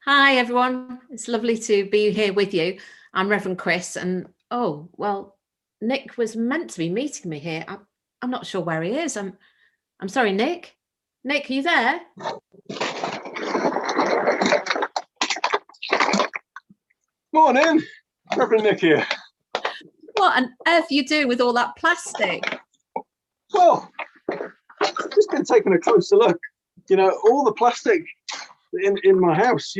Hi, everyone. It's lovely to be here with you. I'm Reverend Chris, and Nick was meant to be meeting me here. I'm not sure where he is. I'm sorry, Nick. Nick, are you there? Morning, Reverend Nick here. What on earth are you doing with all that plastic? Well, just been taking a closer look. All the plastic in my house.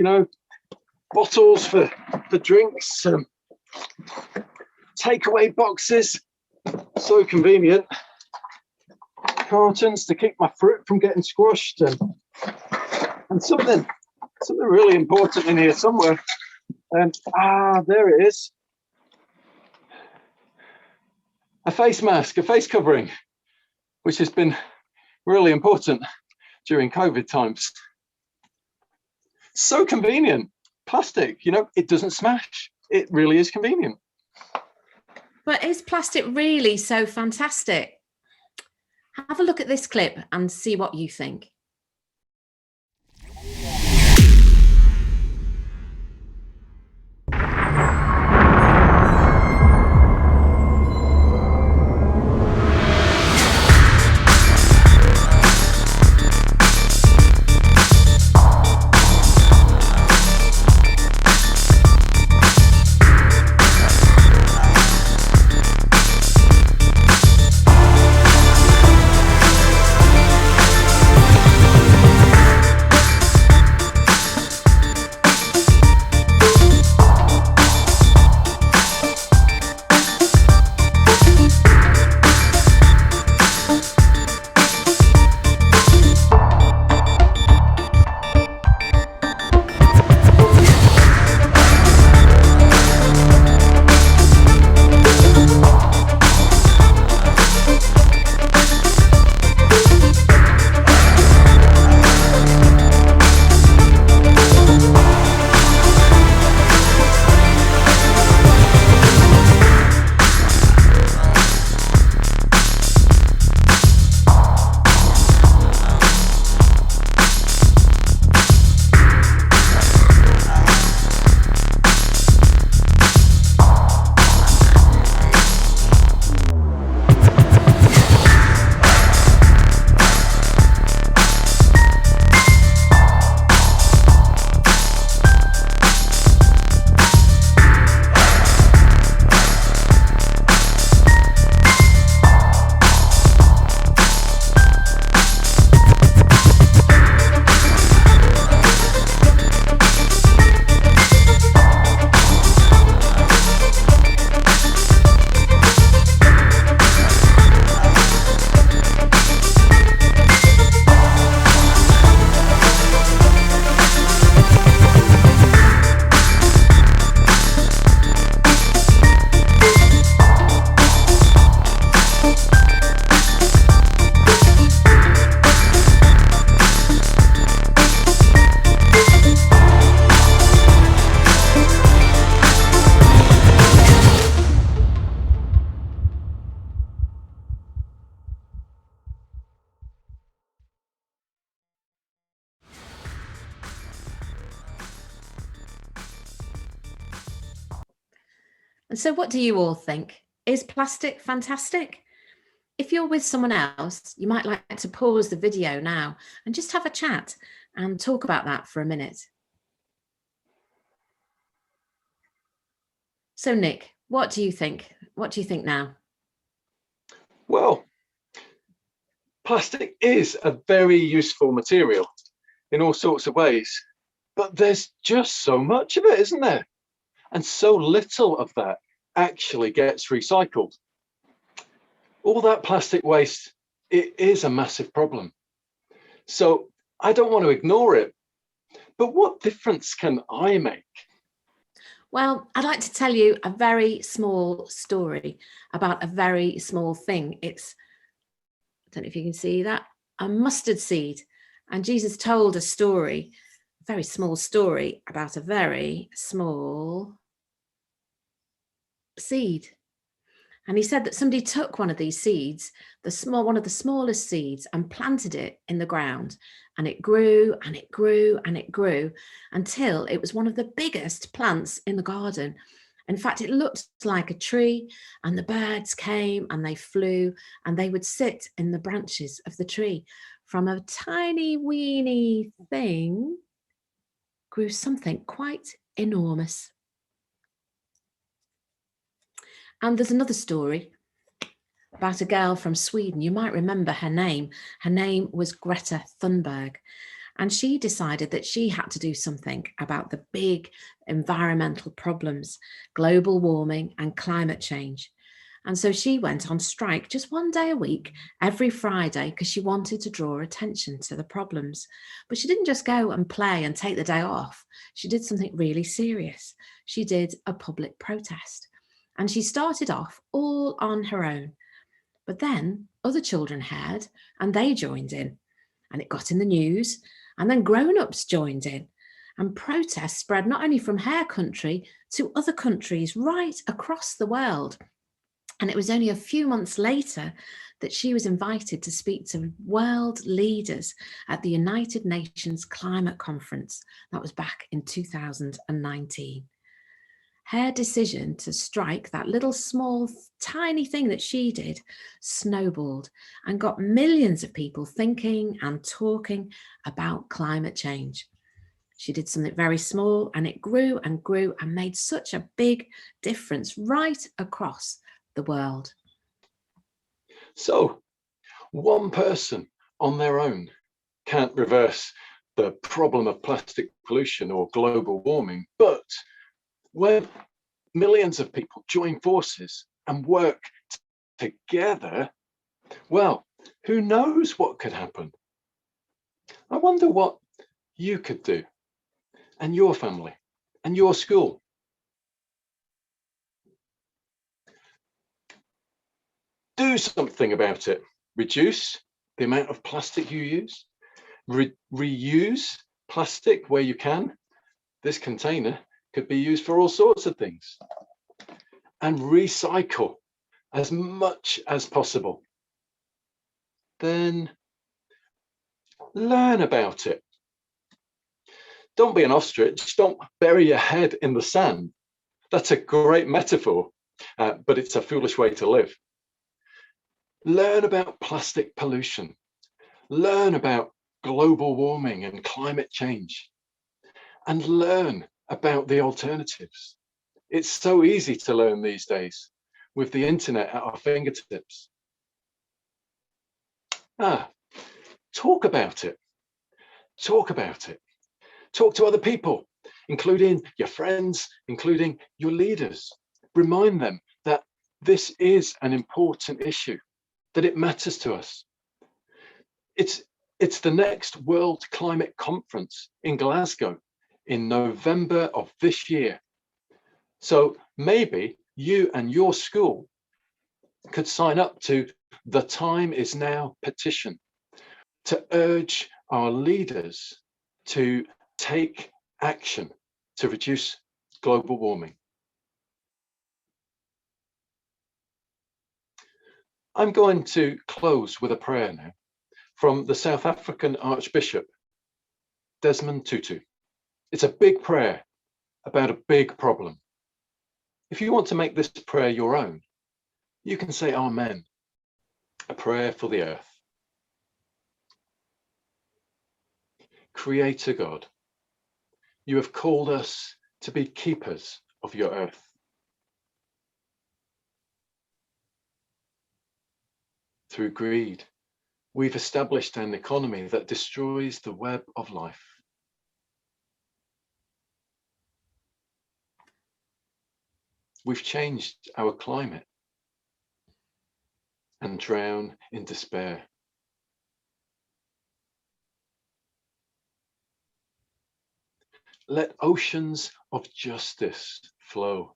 Bottles for drinks, takeaway boxes, so convenient. Cartons to keep my fruit from getting squashed, and something really important in here somewhere. And there it is. A face mask, a face covering, which has been really important during COVID times. So convenient. Plastic, it doesn't smash. It really is convenient. But is plastic really so fantastic? Have a look at this clip and see what you think. And so what do you all think? Is plastic fantastic? If you're with someone else, you might like to pause the video now and just have a chat and talk about that for a minute. So Nick, what do you think? What do you think now? Well, plastic is a very useful material in all sorts of ways, but there's just so much of it, isn't there? And so little of that actually gets recycled. All that plastic waste, it is a massive problem. So I don't want to ignore it, but what difference can I make? Well, I'd like to tell you a very small story about a very small thing. I don't know if you can see that, a mustard seed. And Jesus told a story, a very small story about a very small seed. And he said that somebody took one of these seeds, one of the smallest seeds, and planted it in the ground. And it grew and it grew and it grew until it was one of the biggest plants in the garden. In fact, it looked like a tree, and the birds came and they flew and they would sit in the branches of the tree. From a tiny, weeny thing grew something quite enormous. And there's another story about a girl from Sweden. You might remember her name. Her name was Greta Thunberg. And she decided that she had to do something about the big environmental problems, global warming and climate change. And so she went on strike just one day a week, every Friday, because she wanted to draw attention to the problems. But she didn't just go and play and take the day off. She did something really serious. She did a public protest. And she started off all on her own. But then other children heard and they joined in. And it got in the news. And then grown-ups joined in. And protests spread not only from her country to other countries right across the world. And it was only a few months later that she was invited to speak to world leaders at the United Nations Climate Conference. That was back in 2019. Her decision to strike, that little small tiny thing that she did, snowballed and got millions of people thinking and talking about climate change. She did something very small and it grew and grew and made such a big difference right across the world. So one person on their own can't reverse the problem of plastic pollution or global warming, but when millions of people join forces and work together, well, who knows what could happen? I wonder what you could do, and your family, and your school. Do something about it. Reduce the amount of plastic you use. Reuse plastic where you can. This container could be used for all sorts of things. And recycle as much as possible. Then learn about it. Don't be an ostrich. Don't bury your head in the sand. That's a great metaphor, but it's a foolish way to live. Learn about plastic pollution. Learn about global warming and climate change. And learn about the alternatives. It's so easy to learn these days with the internet at our fingertips. Talk about it. Talk about it. Talk to other people, including your friends, including your leaders. Remind them that this is an important issue, that it matters to us. It's the next World Climate Conference in Glasgow in November of this year. So maybe you and your school could sign up to the Time Is Now petition to urge our leaders to take action to reduce global warming. I'm going to close with a prayer now from the South African Archbishop, Desmond Tutu. It's a big prayer about a big problem. If you want to make this prayer your own, you can say Amen, a prayer for the earth. Creator God, you have called us to be keepers of your earth. Through greed, we've established an economy that destroys the web of life. We've changed our climate and drown in despair. Let oceans of justice flow.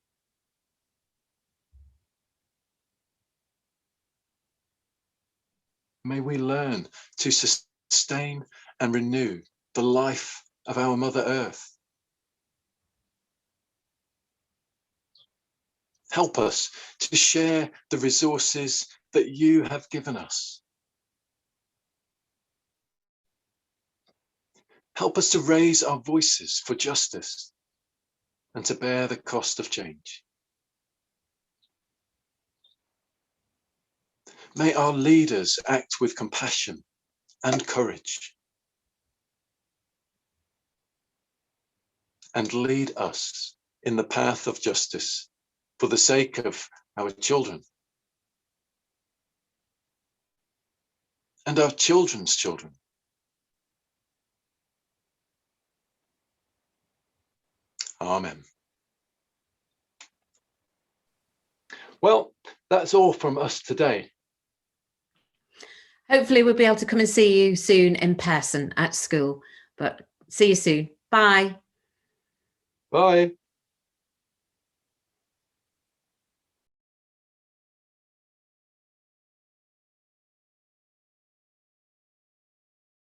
May we learn to sustain and renew the life of our Mother Earth. Help us to share the resources that you have given us. Help us to raise our voices for justice and to bear the cost of change. May our leaders act with compassion and courage and lead us in the path of justice for the sake of our children and our children's children. Amen. Well, that's all from us today. Hopefully we'll be able to come and see you soon in person at school, but see you soon. Bye. Bye.